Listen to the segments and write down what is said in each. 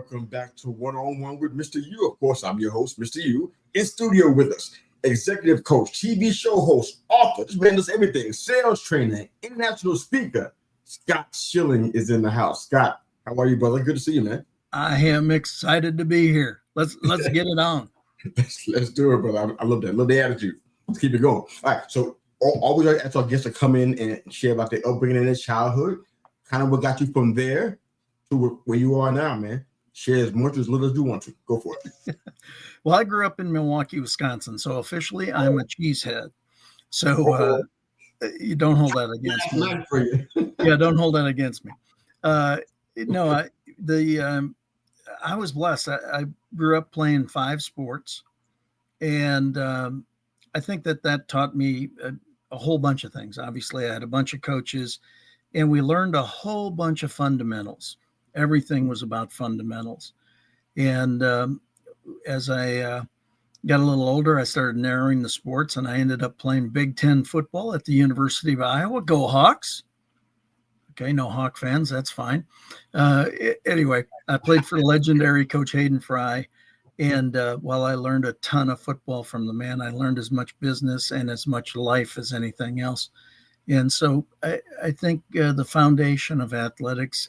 welcome back to One-on-One with Mr. U. Of course, I'm your host, Mr. U. In studio with us, executive coach, TV show host, author, this man does everything, sales trainer, international speaker. Scott Schilling is in the house. Scott, how are you, brother? Good to see you, man. I am excited to be here. Let's get it on. Let's do it, brother. I love that. I love the attitude. Let's keep it going. All right, so always like to ask our guests to come in and share about their upbringing and their childhood, kind of what got you from there to where you are now, man. Share as much or as little as you want to. Go for it. Well, I grew up in Milwaukee, Wisconsin, so officially I'm a cheesehead. So you don't hold that against me. Not for you. Yeah, don't hold that against me. I was blessed. I grew up playing 5 sports, and I think that taught me a whole bunch of things. Obviously, I had a bunch of coaches, and we learned a whole bunch of fundamentals. Everything was about fundamentals. And as I got a little older, I started narrowing the sports, and I ended up playing Big Ten football at the University of Iowa. Go Hawks. Okay, no Hawk fans, that's fine. Anyway, I played for legendary Coach Hayden Fry. And while I learned a ton of football from the man, I learned as much business and as much life as anything else. And so I think the foundation of athletics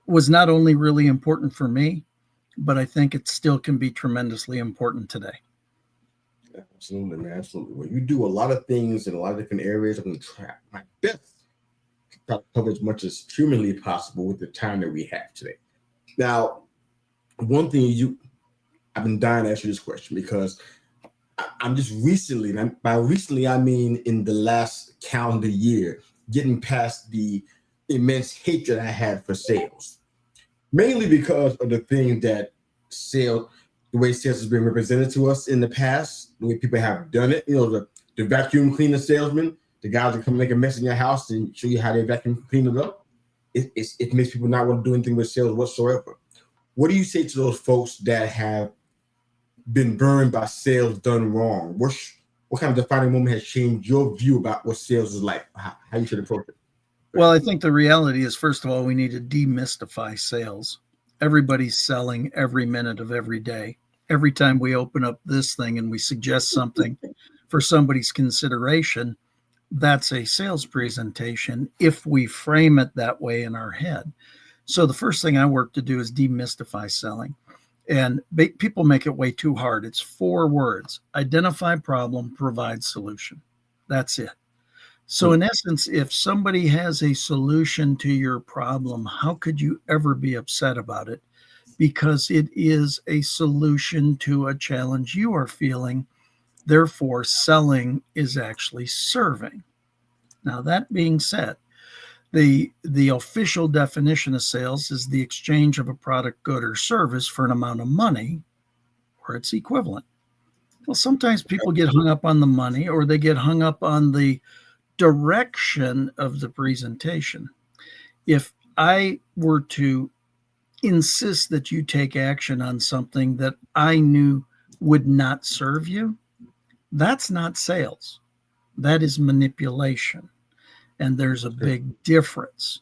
was not only really important for me, but I think it still can be tremendously important today. Absolutely, man. Absolutely. Well, you do a lot of things in a lot of different areas. I'm going to try my best to cover as much as humanly possible with the time that we have today. Now, one thing I've been dying to ask you this question because I'm just recently, and by recently I mean in the last calendar year, getting past the immense hatred I had for sales. Mainly because of the thing that the way sales has been represented to us in the past, the way people have done it. You know, the vacuum cleaner salesman, the guys that come make a mess in your house and show you how they vacuum clean it up. It makes people not want to do anything with sales whatsoever. What do you say to those folks that have been burned by sales done wrong? What kind of defining moment has changed your view about what sales is like, how you should approach it? Well, I think the reality is, first of all, we need to demystify sales. Everybody's selling every minute of every day. Every time we open up this thing and we suggest something for somebody's consideration, that's a sales presentation if we frame it that way in our head. So the first thing I work to do is demystify selling. And people make it way too hard. It's 4 words: identify problem, provide solution. That's it. So in essence, if somebody has a solution to your problem, how could you ever be upset about it? Because it is a solution to a challenge you are feeling. Therefore, selling is actually serving. Now, that being said, the official definition of sales is the exchange of a product, good, or service for an amount of money or its equivalent. Well, sometimes people get hung up on the money, or they get hung up on the direction of the presentation. If I were to insist that you take action on something that I knew would not serve you, that's not sales. That is manipulation. And there's a big difference.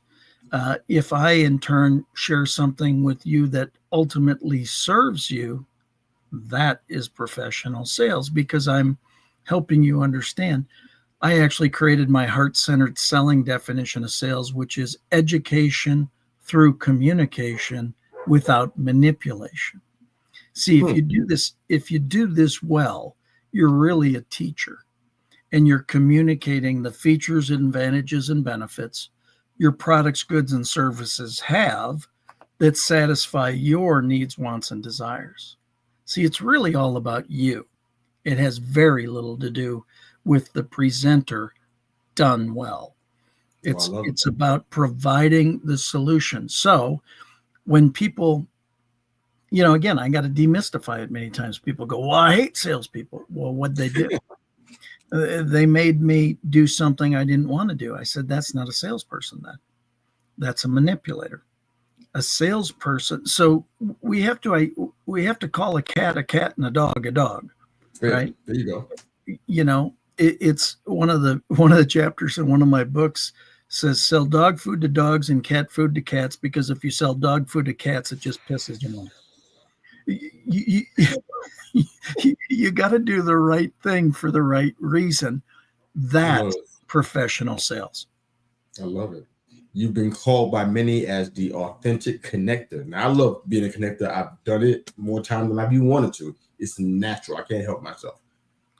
If I, in turn, share something with you that ultimately serves you, that is professional sales, because I'm helping you understand. I actually created my heart-centered selling definition of sales, which is education through communication without manipulation. See, if you do this well, you're really a teacher, and you're communicating the features, advantages, and benefits your products, goods, and services have that satisfy your needs, wants, and desires. See, it's really all about you. It has very little to do with the presenter done well. It's about providing the solution. So when people, again, I got to demystify it many times. People go, well, I hate salespeople. Well, what'd they do? They made me do something I didn't want to do. I said, that's not a salesperson then. That's a manipulator. A salesperson. So we have to call a cat and a dog a dog. Right? There you go. It's one of the chapters in one of my books says sell dog food to dogs and cat food to cats, because if you sell dog food to cats, it just pisses them off. You got to do the right thing for the right reason. I love That's it. professional sales. I love it. You've been called by many as the authentic connector. Now, I love being a connector. I've done it more times than I've even wanted to. It's natural. I can't help myself.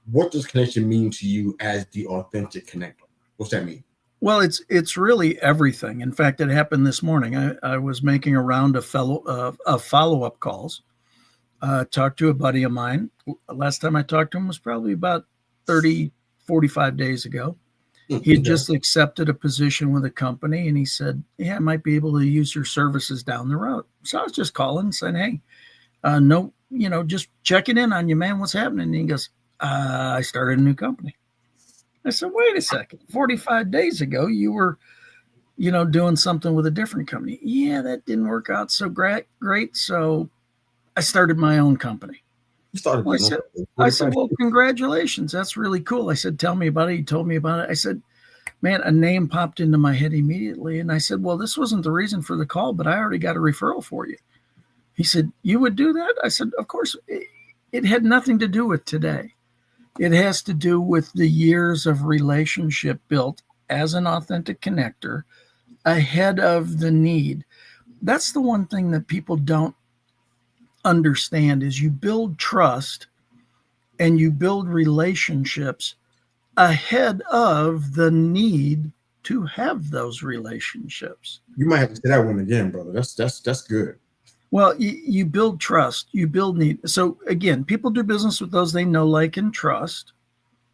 What does connection mean to you as the authentic connector? What's that mean? Well, it's really everything. In fact, it happened this morning. I was making a round of follow-up calls. Talked to a buddy of mine. Last time I talked to him was probably about 30, 45 days ago. He had just accepted a position with a company, and he said, yeah, I might be able to use your services down the road. So I was just calling and saying, hey, no, just checking in on you, man. What's happening? And he goes, I started a new company. I said, wait a second. 45 days ago, you were, doing something with a different company. Yeah, that didn't work out so great. So I started my own company. You started Well, I said, well, congratulations. That's really cool. I said, tell me about it. He told me about it. I said, man, a name popped into my head immediately. And I said, well, this wasn't the reason for the call, but I already got a referral for you. He said, you would do that? I said, of course. It had nothing to do with today. It has to do with the years of relationship built as an authentic connector ahead of the need. That's the one thing that people don't understand is you build trust and you build relationships ahead of the need to have those relationships. You might have to say that one again, brother. That's good. Well, you build trust, you build need. So again, people do business with those they know, like, and trust.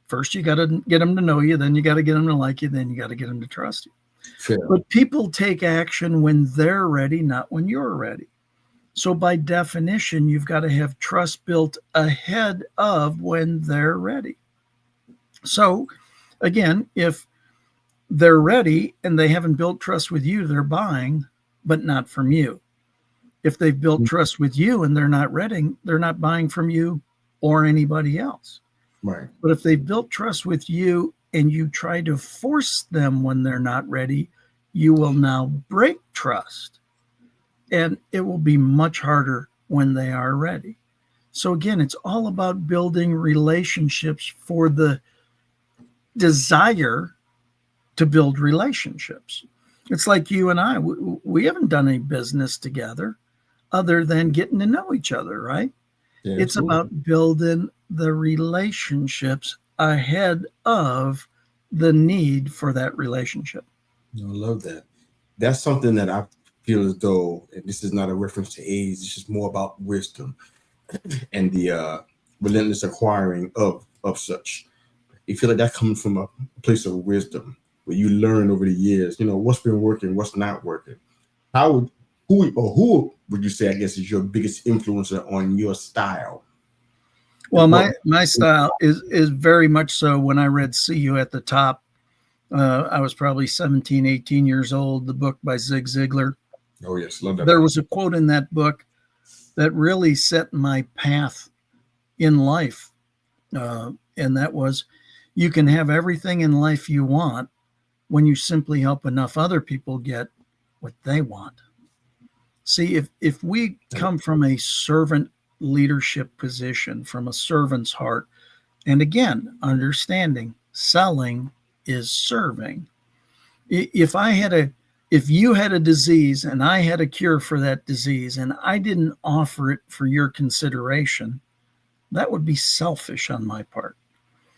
First, you got to get them to know you. Then you got to get them to like you. Then you got to get them to trust you. Fair. But people take action when they're ready, not when you're ready. So by definition, you've got to have trust built ahead of when they're ready. So again, if they're ready and they haven't built trust with you, they're buying, but not from you. If they've built trust with you and they're not ready, they're not buying from you or anybody else. Right. But if they've built trust with you and you try to force them when they're not ready, you will now break trust. And it will be much harder when they are ready. So again, it's all about building relationships for the desire to build relationships. It's like you and I, we haven't done any business together other than getting to know each other, right? Yeah, it's about building the relationships ahead of the need for that relationship. I love that. That's something that I feel as though, and this is not a reference to age, it's just more about wisdom and the relentless acquiring of such. You feel like that comes from a place of wisdom where you learn over the years, what's been working, what's not working. Who would you say, I guess, is your biggest influencer on your style? Well, my style is very much so. When I read See You at the Top, I was probably 17, 18 years old, the book by Zig Ziglar. Oh, yes. Love that. There was a quote in that book that really set my path in life. And that was, you can have everything in life you want when you simply help enough other people get what they want. See, if we come from a servant leadership position, from a servant's heart, and again, understanding selling is serving. If you had a disease and I had a cure for that disease and I didn't offer it for your consideration, that would be selfish on my part.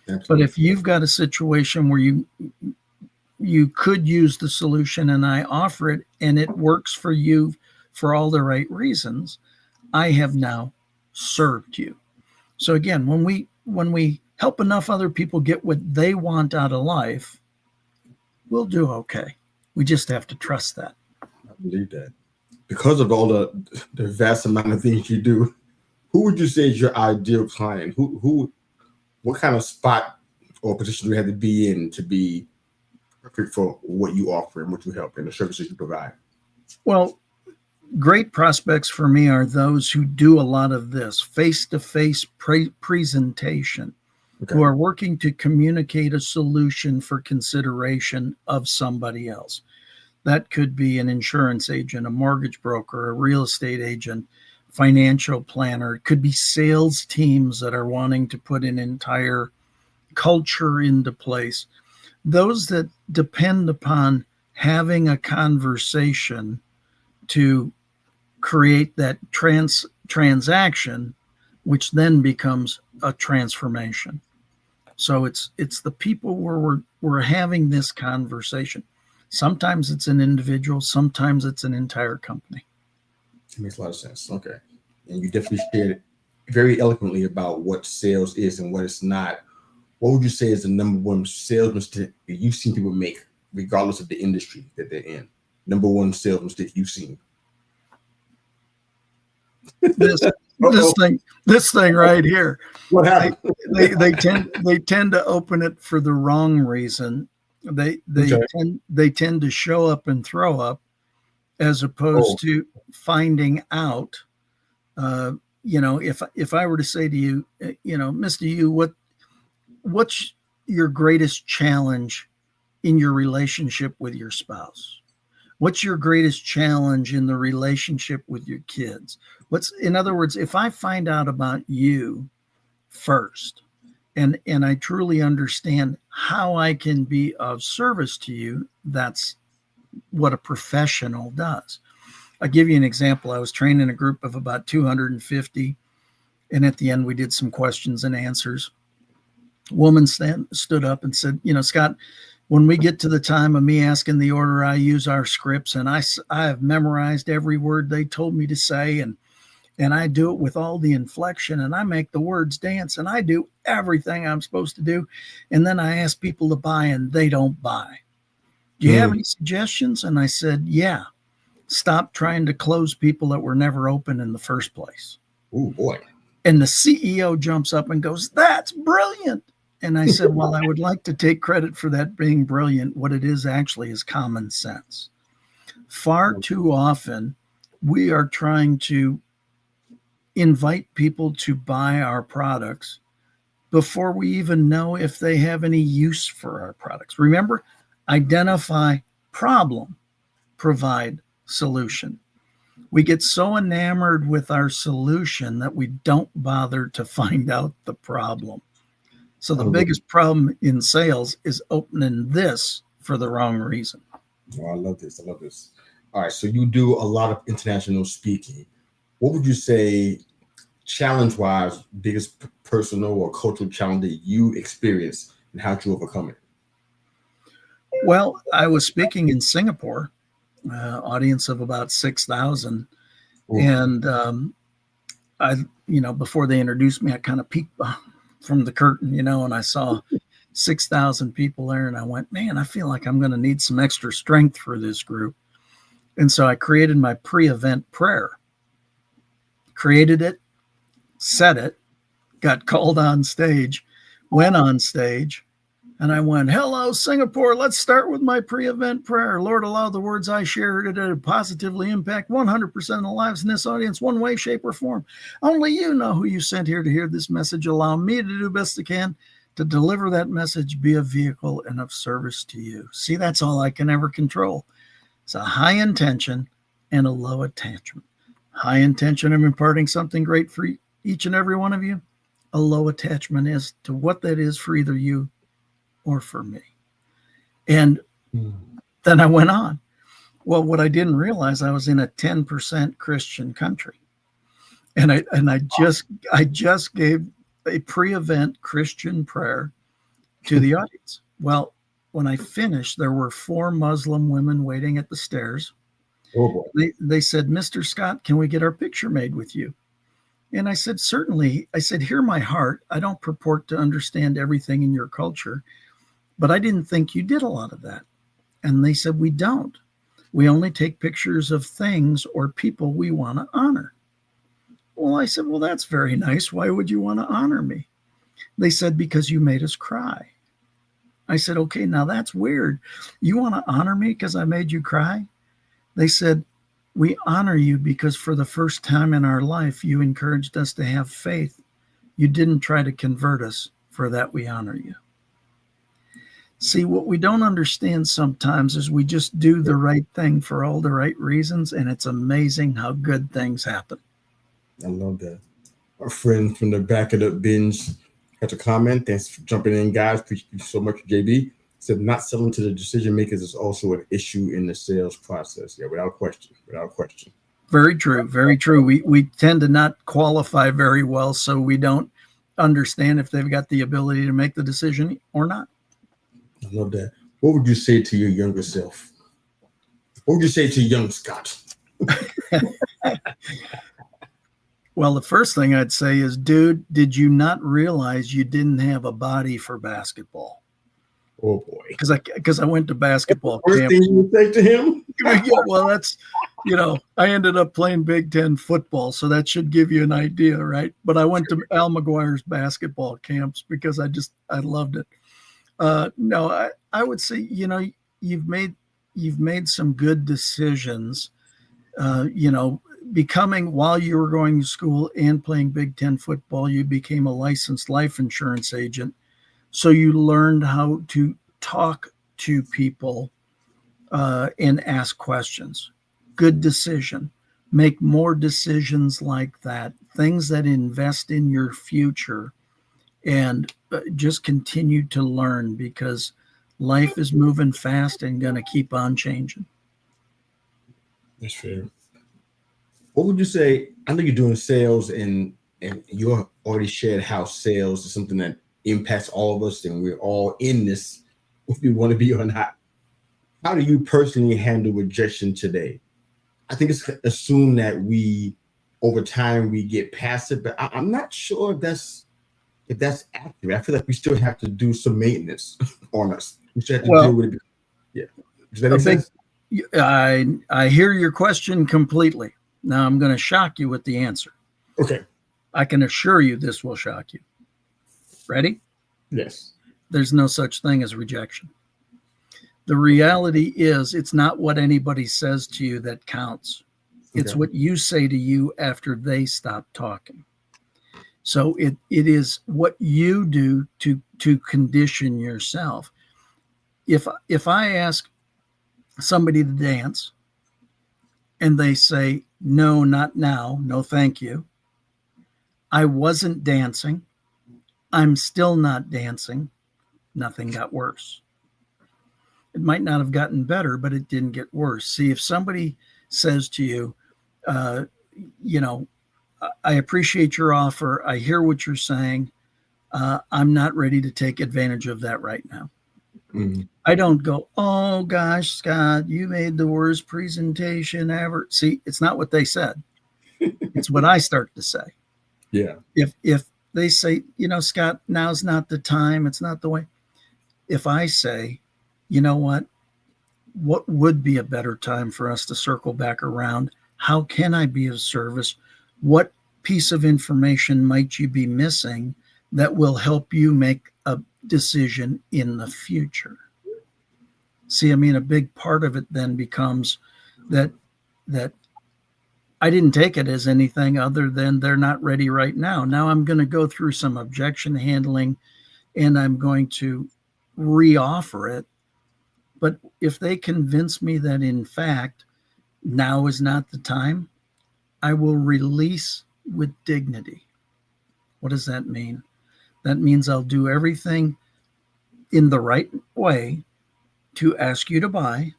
Absolutely. But if you've got a situation where you could use the solution and I offer it and it works for you for all the right reasons, I have now served you. So again, when we help enough other people get what they want out of life, we'll do okay. We just have to trust that. I believe that. Because of all the vast amount of things you do, who would you say is your ideal client? What kind of spot or position do you have to be in to be perfect for what you offer and what you help and the services you provide? Well, great prospects for me are those who do a lot of this face-to-face presentation. Okay. who are working to communicate a solution for consideration of somebody else. That could be an insurance agent, a mortgage broker, a real estate agent, financial planner. It could be sales teams that are wanting to put an entire culture into place. Those that depend upon having a conversation to create that transaction, which then becomes a transformation. So it's the people where we're having this conversation. Sometimes it's an individual, sometimes it's an entire company. It makes a lot of sense. Okay. And you definitely shared very eloquently about what sales is and what it's not. What would you say is the number one sales mistake that you've seen people make, regardless of the industry that they're in? Number one sales mistake you've seen. This this Uh-oh. thing right here. What They, happened? they tend to open it for the wrong reason. Okay. They tend to show up and throw up as Oh, opposed to finding out. Uh, if I were to say to you, Mr. You, what's your greatest challenge in your relationship with your spouse? What's your greatest challenge in the relationship with your kids? In other words, if I find out about you first, and I truly understand how I can be of service to you, that's what a professional does. I'll give you an example. I was training a group of about 250, and at the end we did some questions and answers. A woman stood up and said, Scott, when we get to the time of me asking the order, I use our scripts, and I have memorized every word they told me to say, and I do it with all the inflection, and I make the words dance, and I do everything I'm supposed to do. And then I ask people to buy, and they don't buy. Do you have any suggestions? And I said, yeah, stop trying to close people that were never open in the first place. oh boy. And the CEO jumps up and goes, that's brilliant. And I said, well, I would like to take credit for that being brilliant. What it is actually is common sense. Far too often, we are trying to invite people to buy our products before we even know if they have any use for our products. Remember, identify problem, provide solution. We get so enamored with our solution that we don't bother to find out the problem. So the biggest problem in sales is opening this for the wrong reason. Oh, I love this. I love this. All right. So you do a lot of international speaking. What would you say, challenge wise, biggest personal or cultural challenge that you experienced and how did you overcome it? Well, I was speaking in Singapore, audience of about 6,000. And before they introduced me, I kind of peeked from the curtain, and I saw 6,000 people there. And I went, man, I feel like I'm going to need some extra strength for this group. And so I created my pre-event prayer, created it, said it, got called on stage, went on stage, and I went, hello, Singapore. Let's start with my pre-event prayer. Lord, allow the words I share today to positively impact 100% of the lives in this audience, one way, shape, or form. Only you know who you sent here to hear this message. Allow me to do best I can to deliver that message, be a vehicle and of service to you. See, that's all I can ever control. It's a high intention and a low attachment. High intention of imparting something great for each and every one of you. A low attachment is to what that is for either you or for me. And then I went on. Well, what I didn't realize, I was in a 10% Christian country. And I just gave a pre-event Christian prayer to the audience. Well, when I finished, there were 4 Muslim women waiting at the stairs. Oh boy. They said, Mr. Scott, can we get our picture made with you? And I said, certainly. I said, hear my heart. I don't purport to understand everything in your culture, but I didn't think you did a lot of that. And they said, we don't. We only take pictures of things or people we want to honor. Well, I said, well, that's very nice. Why would you want to honor me? They said, because you made us cry. I said, okay, now that's weird. You want to honor me because I made you cry? They said, we honor you because for the first time in our life, you encouraged us to have faith. You didn't try to convert us For that we honor you. See, what we don't understand sometimes is we just do the right thing for all the right reasons, and it's amazing how good things happen. I love that. Our friend from the back of the binge has a comment. Thanks for jumping in, guys. Appreciate you so much, JB. Said not selling to the decision makers is also an issue in the sales process. Yeah, without question. Without question. Very true. Very true. We tend to not qualify very well, so we don't understand if they've got the ability to make the decision or not. I love that. What would you say to your younger self? What would you say to young Scott? Well, the first thing I'd say is, dude, did you not realize you didn't have a body for basketball? Oh boy. Because I went to basketball First camp. thing you would say to him? Yeah, well, that's, I ended up playing Big Ten football, so that should give you an idea, right? But I went to Al McGuire's basketball camps because I loved it. No, I would say, you've made some good decisions, becoming, while you were going to school and playing Big Ten football, you became a licensed life insurance agent. So you learned how to talk to people and ask questions. Good decision. Make more decisions like that, things that invest in your future, and just continue to learn, because life is moving fast and going to keep on changing. That's fair. What would you say? I know you're doing sales, and you already shared how sales is something that impacts all of us, and we're all in this, if we want to be or not. How do you personally handle rejection today? I think it's assumed that over time, we get past it, but I'm not sure if that's accurate. I feel like we still have to do some maintenance on us. We still have to deal with it. Yeah. Does that make sense? I hear your question completely. Now I'm going to shock you with the answer. Okay. I can assure you this will shock you. Ready? Yes. There's no such thing as rejection. The reality is, it's not what anybody says to you that counts. It's what you say to you after they stop talking. So it is what you do to condition yourself. If I ask somebody to dance and they say, no, not now, no, thank you, I wasn't dancing, I'm still not dancing, nothing got worse. It might not have gotten better, but it didn't get worse. See, if somebody says to you, I appreciate your offer, I hear what you're saying, I'm not ready to take advantage of that right now. Mm-hmm. I don't go, oh gosh, Scott, you made the worst presentation ever. See, it's not what they said. It's what I start to say. Yeah. If they say, Scott, now's not the time, it's not the way. If I say, you know what would be a better time for us to circle back around? How can I be of service? What piece of information might you be missing that will help you make a decision in the future? See, a big part of it then becomes that I didn't take it as anything other than they're not ready right now. Now I'm going to go through some objection handling, and I'm going to re-offer it. But if they convince me that, in fact, now is not the time, I will release with dignity. What does that mean? That means I'll do everything in the right way to ask you to buy.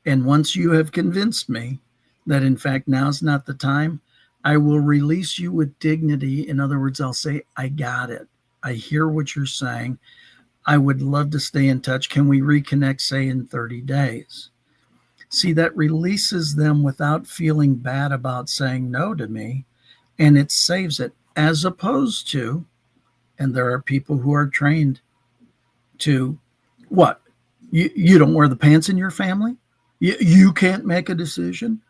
And once you have convinced me that, in fact, now's not the time, I will release you with dignity. In other words, I'll say, I got it. I hear what you're saying. I would love to stay in touch. Can we reconnect, say, in 30 days? See, that releases them without feeling bad about saying no to me, and it saves it, as opposed to, and there are people who are trained to, what? You don't wear the pants in your family? You can't make a decision?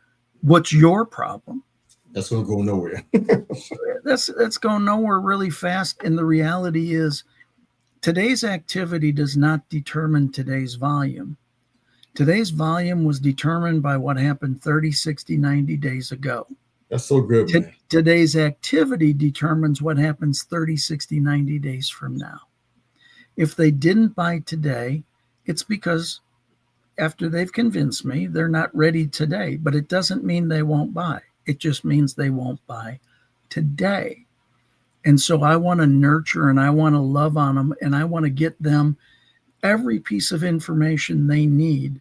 What's your problem? That's going to go nowhere. That's going nowhere really fast, and the reality is, today's activity does not determine today's volume. Today's volume was determined by what happened 30, 60, 90 days ago. That's so good, man. Today's activity determines what happens 30, 60, 90 days from now. If they didn't buy today, it's because after they've convinced me, they're not ready today. But it doesn't mean they won't buy. It just means they won't buy today. And so I want to nurture and I want to love on them and I want to get them every piece of information they need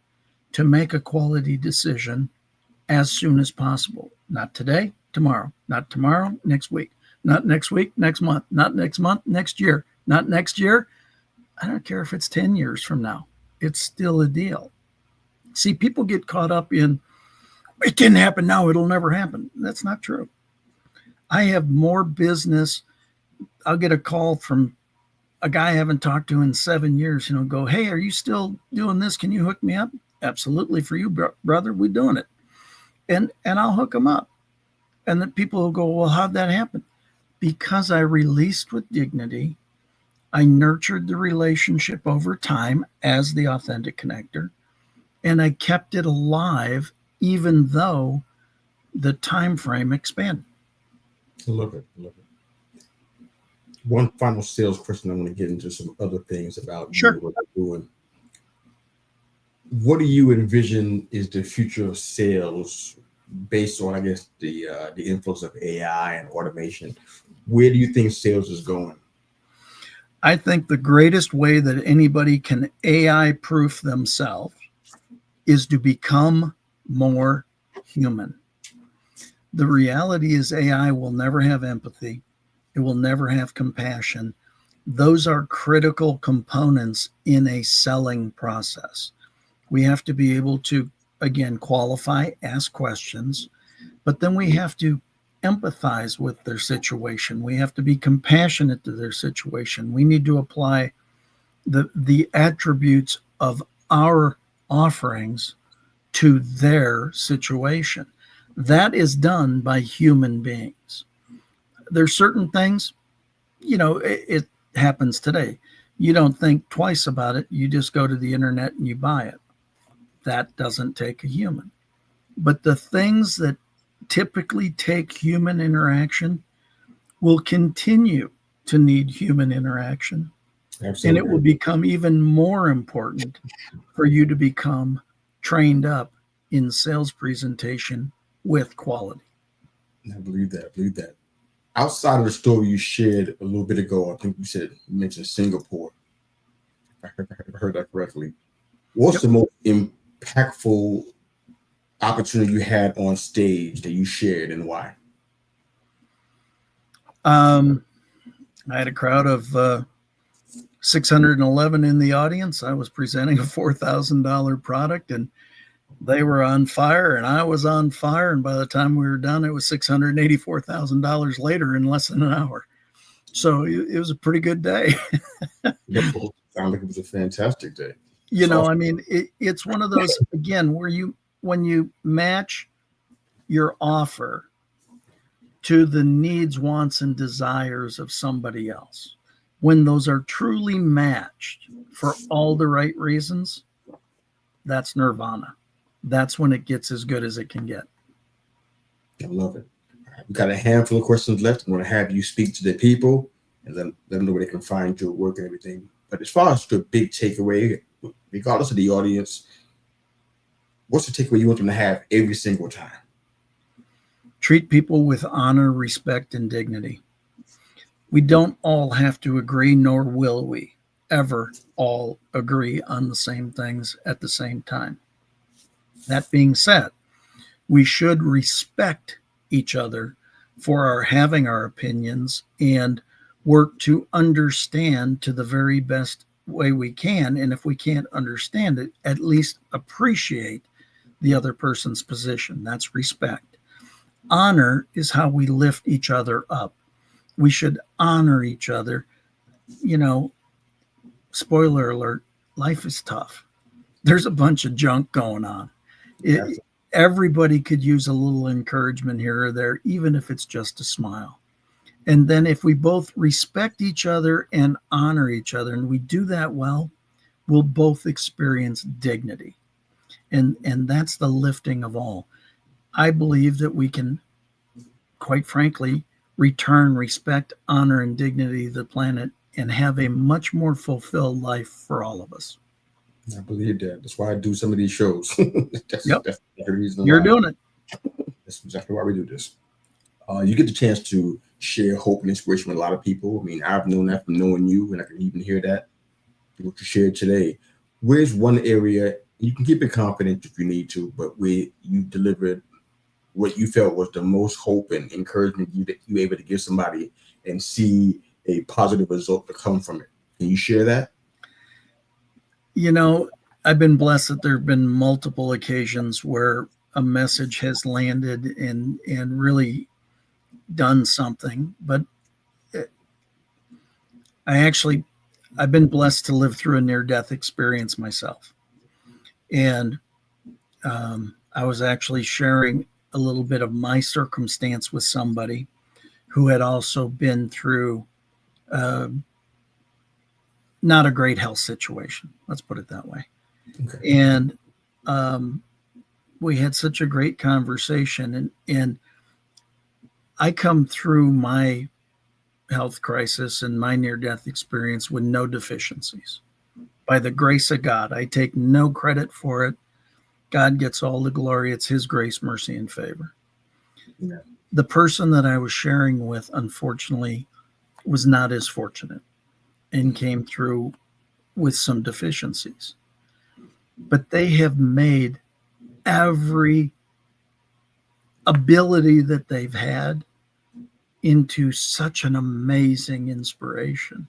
to make a quality decision as soon as possible. Not today, tomorrow. Not tomorrow, next week. Not next week, next month. Not next month, next year. Not next year. I don't care if it's 10 years from now. It's still a deal. See, people get caught up in, it didn't happen now, it'll never happen. That's not true. I have more business. I'll get a call from a guy I haven't talked to in 7 years, go, hey, are you still doing this? Can you hook me up? Absolutely, for you, brother, we're doing it. And I'll hook them up. And then people will go, well, how'd that happen? Because I released with dignity. I nurtured the relationship over time as the authentic connector. And I kept it alive, even though the time frame expanded. I love it. One final sales question. I want to get into some other things about Sure. what you're doing. What do you envision is the future of sales based on, I guess, the influence of AI and automation? Where do you think sales is going? I think the greatest way that anybody can AI proof themselves is to become more human. The reality is AI will never have empathy. It will never have compassion. Those are critical components in a selling process. We have to be able to, again, qualify, ask questions, but then we have to empathize with their situation. We have to be compassionate to their situation. We need to apply the attributes of our offerings to their situation. That is done by human beings. There's certain things, it happens today. You don't think twice about it. You just go to the internet and you buy it. That doesn't take a human. But the things that typically take human interaction will continue to need human interaction. Absolutely. And it will become even more important for you to become trained up in sales presentation with quality. I believe that. Outside of the story you shared a little bit ago, I think you mentioned Singapore. If I heard that correctly. What's the most impactful opportunity you had on stage that you shared, and why? I had a crowd of 611 in the audience. I was presenting a $4,000 product, and they were on fire, and I was on fire. And by the time we were done, it was $684,000 later in less than an hour. So it was a pretty good day. Sounded like it was a fantastic day. It's one of those, again, where when you match your offer to the needs, wants, and desires of somebody else, when those are truly matched for all the right reasons, that's nirvana. That's when it gets as good as it can get. I love it. We've got a handful of questions left. I'm going to have you speak to the people and then let them know where they can find your work and everything. But as far as the big takeaway, regardless of the audience, what's the takeaway you want them to have every single time? Treat people with honor, respect, and dignity. We don't all have to agree, nor will we ever all agree on the same things at the same time. That being said, we should respect each other for our having our opinions and work to understand to the very best way we can. And if we can't understand it, at least appreciate the other person's position. That's respect. Honor is how we lift each other up. We should honor each other. Spoiler alert, life is tough. There's a bunch of junk going on. Everybody could use a little encouragement here or there, even if it's just a smile. And then if we both respect each other and honor each other, and we do that well, we'll both experience dignity. And that's the lifting of all. I believe that we can quite frankly, return respect, honor, and dignity to the planet and have a much more fulfilled life for all of us. I believe that. That's why I do some of these shows. Yep, That's the reason you're why. doing it. That's exactly why we do this. You get the chance to share hope and inspiration with a lot of people. I mean, I've known that from knowing you, and I can even hear that what you shared today. Where's one area you can keep it confident if you need to, but where you delivered what you felt was the most hope and encouragement you were able to give somebody and see a positive result to come from it? Can you share that? You know, I've been blessed that there have been multiple occasions where a message has landed and really done something. But I actually, I've been blessed to live through a near death experience myself. And I was actually sharing a little bit of my circumstance with somebody who had also been through uh, not a great health situation. Let's put it that way. Okay. And um, we had such a great conversation. And I come through my health crisis and my near death experience with no deficiencies. By the grace of God, I take no credit for it. God gets all the glory. It's His grace, mercy, and favor. Yeah. The person that I was sharing with, unfortunately, was not as fortunate and came through with some deficiencies. But they have made every ability that they've had into such an amazing inspiration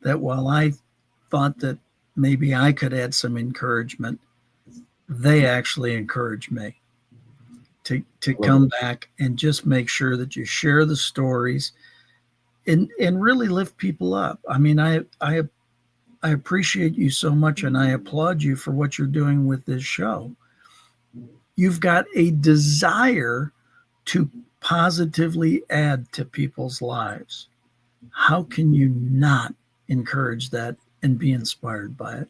that while I thought that maybe I could add some encouragement, they actually encouraged me to come back and just make sure that you share the stories and really lift people up. I mean, I appreciate you so much and I applaud you for what you're doing with this show. You've got a desire to positively add to people's lives. How can you not encourage that and be inspired by it?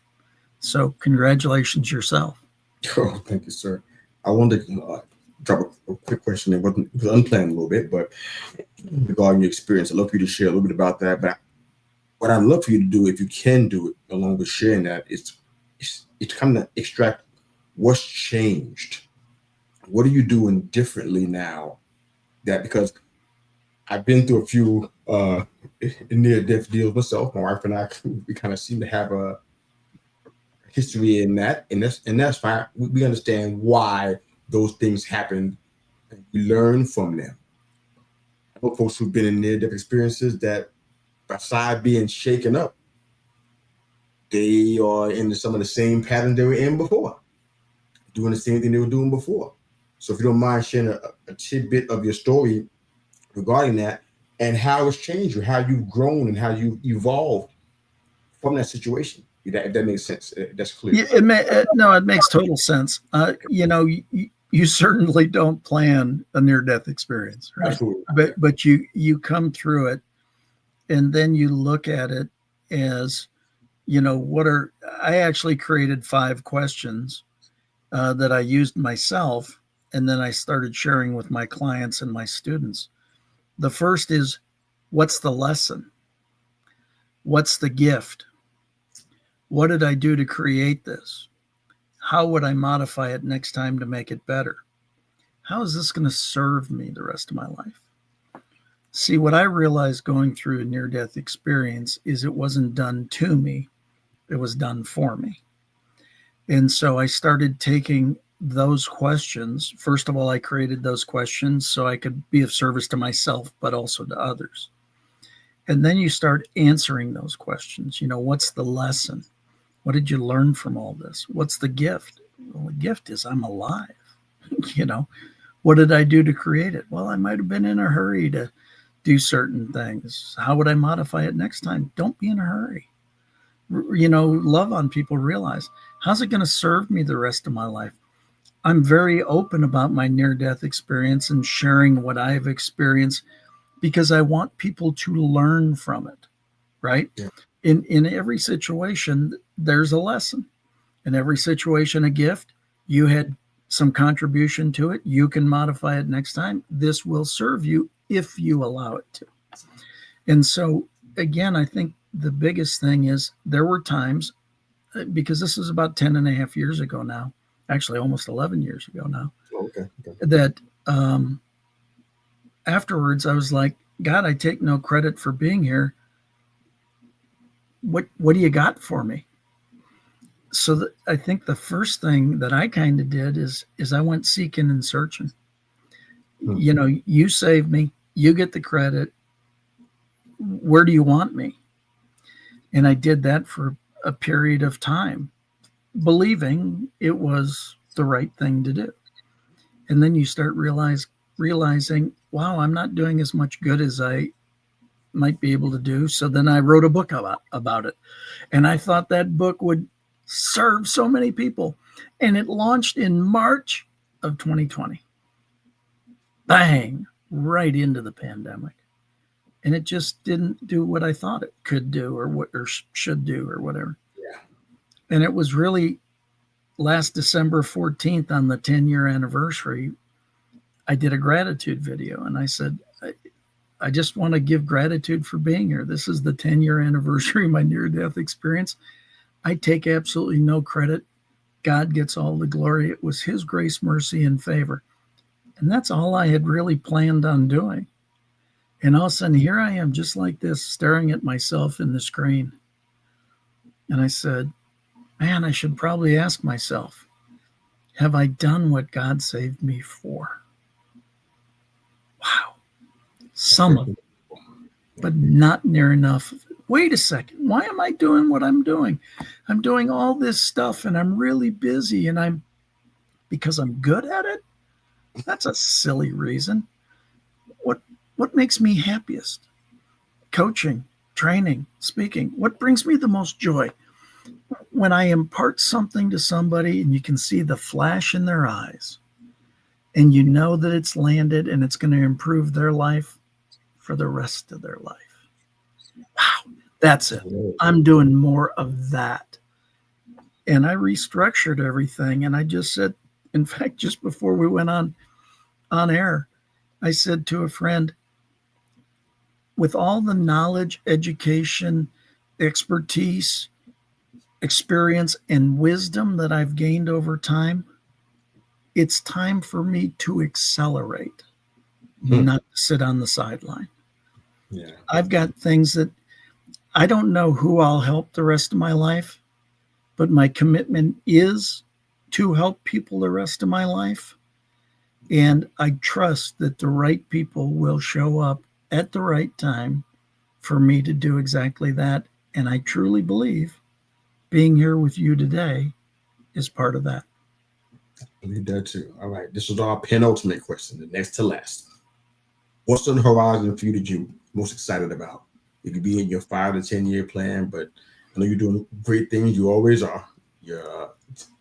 So, congratulations yourself. Oh, thank you, sir. I wanted to drop a quick question. It was unplanned a little bit, but regarding your experience, I'd love for you to share a little bit about that. But what I'd love for you to do, if you can do it, along with sharing that, is kind of extract what's changed. What are you doing differently now? That because I've been through a few near death deals myself. My wife and I, we kind of seem to have a history in that, and that's fine. We understand why those things happen. And we learn from them. I know folks who've been in near death experiences that, beside being shaken up, they are in some of the same patterns they were in before, doing the same thing they were doing before. So if you don't mind sharing a tidbit of your story regarding that and how it's changed you, how you've grown and how you evolved from that situation. If that makes sense, that's clear. Yeah, no, it makes total sense. You certainly don't plan a near death experience, right? Absolutely. But you come through it, and then you look at it as I actually created 5 questions that I used myself, and then I started sharing with my clients and my students. The first is, what's the lesson? What's the gift? What did I do to create this? How would I modify it next time to make it better? How is this going to serve me the rest of my life? See, what I realized going through a near death experience is it wasn't done to me, it was done for me. And so I started taking those questions. First of all, I created those questions so I could be of service to myself, but also to others. And then you start answering those questions. What's the lesson? What did you learn from all this? What's the gift? Well, the gift is I'm alive. What did I do to create it? Well, I might have been in a hurry to do certain things. How would I modify it next time? Don't be in a hurry. Love on people, realize, how's it going to serve me the rest of my life? I'm very open about my near-death experience and sharing what I've experienced because I want people to learn from it, right? Yeah. In every situation, there's a lesson. In every situation, a gift. You had some contribution to it. You can modify it next time. This will serve you if you allow it to. And so, again, I think the biggest thing is there were times, because this was about 10 and a half years ago now, actually almost 11 years ago now, Okay. that afterwards I was like, God, I take no credit for being here. What do you got for me? So I think the first thing that I kind of did is I went seeking and searching. You know, you saved me, you get the credit. Where do you want me? And I did that for a period of time, believing it was the right thing to do. And then you start realizing, wow, I'm not doing as much good as I might be able to do. So then I wrote a book about it. And I thought that book would serve so many people. And it launched in March of 2020. Bang, right into the pandemic. And it just didn't do what I thought it could do or should do or whatever. Yeah. And it was really last December 14th on the 10-year anniversary, I did a gratitude video. And I said, I just want to give gratitude for being here. This is the 10-year anniversary of my near-death experience. I take absolutely no credit. God gets all the glory. It was his grace, mercy, and favor. And that's all I had really planned on doing. And all of a sudden, here I am, just like this, staring at myself in the screen. And I said, man, I should probably ask myself, have I done what God saved me for? Wow. Some of it, but not near enough. Wait a second. Why am I doing what I'm doing? I'm doing all this stuff and I'm really busy and because I'm good at it? That's a silly reason. What makes me happiest? Coaching, training, speaking. What brings me the most joy? When I impart something to somebody and you can see the flash in their eyes and you know that it's landed and it's going to improve their life for the rest of their life. Wow, that's it. I'm doing more of that. And I restructured everything. And I just said, in fact, just before we went on air, I said to a friend, with all the knowledge, education, expertise, experience, and wisdom that I've gained over time, it's time for me to accelerate, not to sit on the sideline. Yeah. I've got things that I don't know who I'll help the rest of my life, but my commitment is to help people the rest of my life. And I trust that the right people will show up at the right time for me to do exactly that. And I truly believe being here with you today is part of that. I believe that too. All right. This was our penultimate question, the next to last. What's on the horizon for you that you're most excited about? It could be in your 5 to 10-year plan, but I know you're doing great things. You always are. You're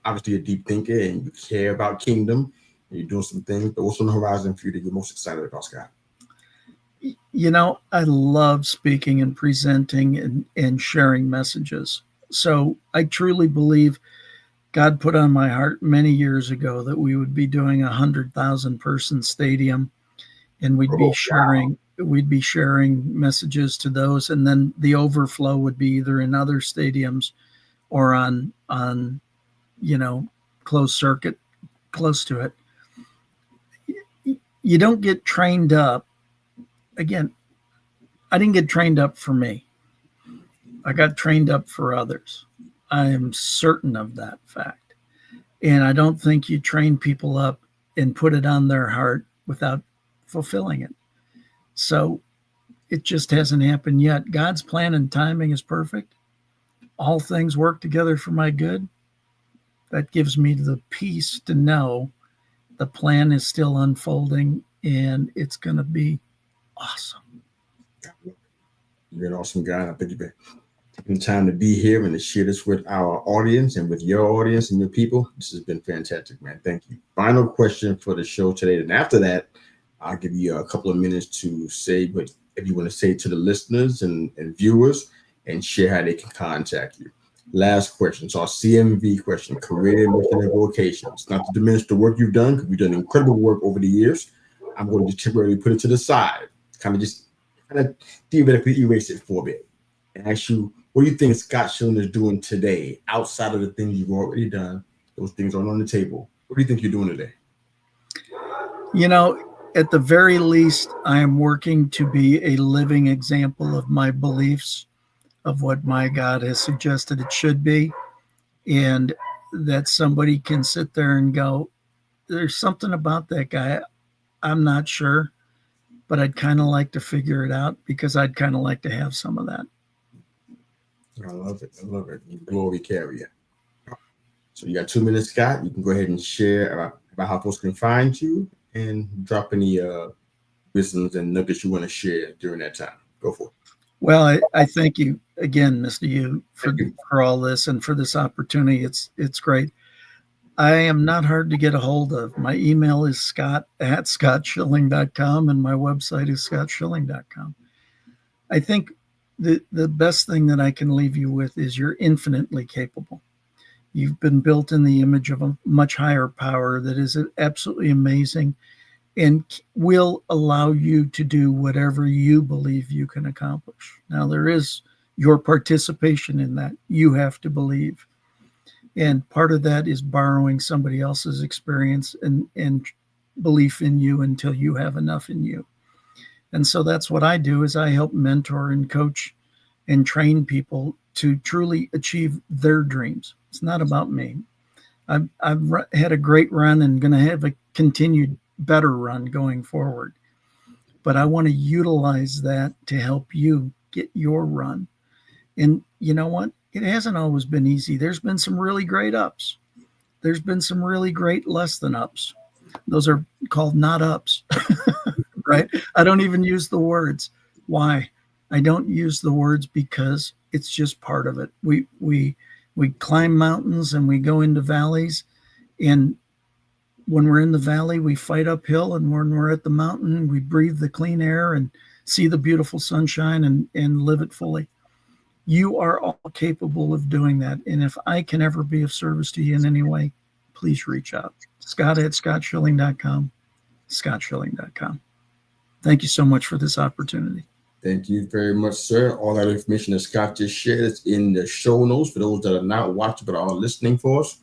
obviously a deep thinker and you care about kingdom. And you're doing some things, but what's on the horizon for you that you're most excited about, Scott? You know, I love speaking and presenting and sharing messages. So I truly believe God put on my heart many years ago that we would be doing 100,000 person stadium, and we'd be sharing messages to those, and then the overflow would be either in other stadiums or on closed circuit close to it. You don't get trained up. Again, I didn't get trained up for me. I got trained up for others. I am certain of that fact. And I don't think you train people up and put it on their heart without fulfilling it. So it just hasn't happened yet. God's plan and timing is perfect. All things work together for my good. That gives me the peace to know the plan is still unfolding and it's going to be awesome. You're an awesome guy. I think you've been taking time to be here and to share this with our audience and with your audience and your people. This has been fantastic, man. Thank you. Final question for the show today. And after that, I'll give you a couple of minutes to say what if you want to say to the listeners and viewers and share how they can contact you. Last question. So our CMV question, career, mission, and vocations. Not to diminish the work you've done, because you've done incredible work over the years. I'm going to just temporarily put it to the side, kind of theoretically erase it for a bit and ask you, what do you think Scott Schilling is doing today outside of the things you've already done? Those things aren't on the table. What do you think you're doing today? You know, at the very least, I am working to be a living example of my beliefs, of what my God has suggested it should be, and that somebody can sit there and go, there's something about that guy. I'm not sure, but I'd kind of like to figure it out because I'd kind of like to have some of that. I love it. I love it. Glory carrier. So you got 2 minutes, Scott. You can go ahead and share about how folks can find you and drop any wisdoms and nuggets you want to share during that time. Go for it. Well, I thank you again, Mr. Yu, Thank you. for all this and for this opportunity. It's great. I am not hard to get a hold of. My email is scott@scottschilling.com and my website is scottschilling.com. I think the best thing that I can leave you with is you're infinitely capable. You've been built in the image of a much higher power that is absolutely amazing and will allow you to do whatever you believe you can accomplish. Now, there is your participation in that. You have to believe. And part of that is borrowing somebody else's experience and belief in you until you have enough in you. And so that's what I do is I help mentor and coach and train people to truly achieve their dreams. It's not about me. I've had a great run and going to have a continued better run going forward. But I want to utilize that to help you get your run. And you know what? It hasn't always been easy. There's been some really great ups. There's been some really great less than ups. Those are called not ups, right? I don't even use the words. Why? I don't use the words because it's just part of it. We climb mountains and we go into valleys, and when we're in the valley, we fight uphill, and when we're at the mountain, we breathe the clean air and see the beautiful sunshine and live it fully. You are all capable of doing that. And if I can ever be of service to you in any way, please reach out. Scott@scottschilling.com, scottschilling.com. Thank you so much for this opportunity. Thank you very much, sir. All that information that Scott just shared is in the show notes for those that are not watching but are listening for us.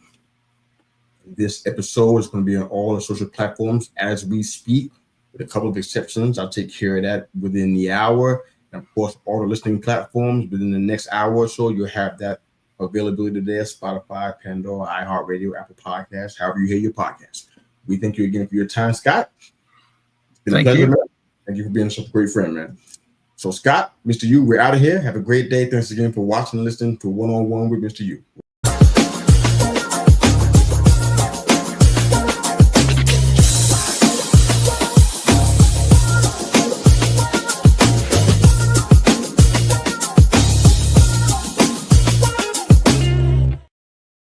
This episode is going to be on all the social platforms as we speak, with a couple of exceptions. I'll take care of that within the hour. And of course, all the listening platforms within the next hour or so, you'll have that availability there: Spotify, Pandora, iHeartRadio, Apple Podcasts, however you hear your podcast. We thank you again for your time, Scott. It's been a pleasure, man. Thank you for being such a great friend, man. So, Scott, Mr. Yu, we're out of here. Have a great day. Thanks again for watching and listening to One-on-One with Mr. Yu.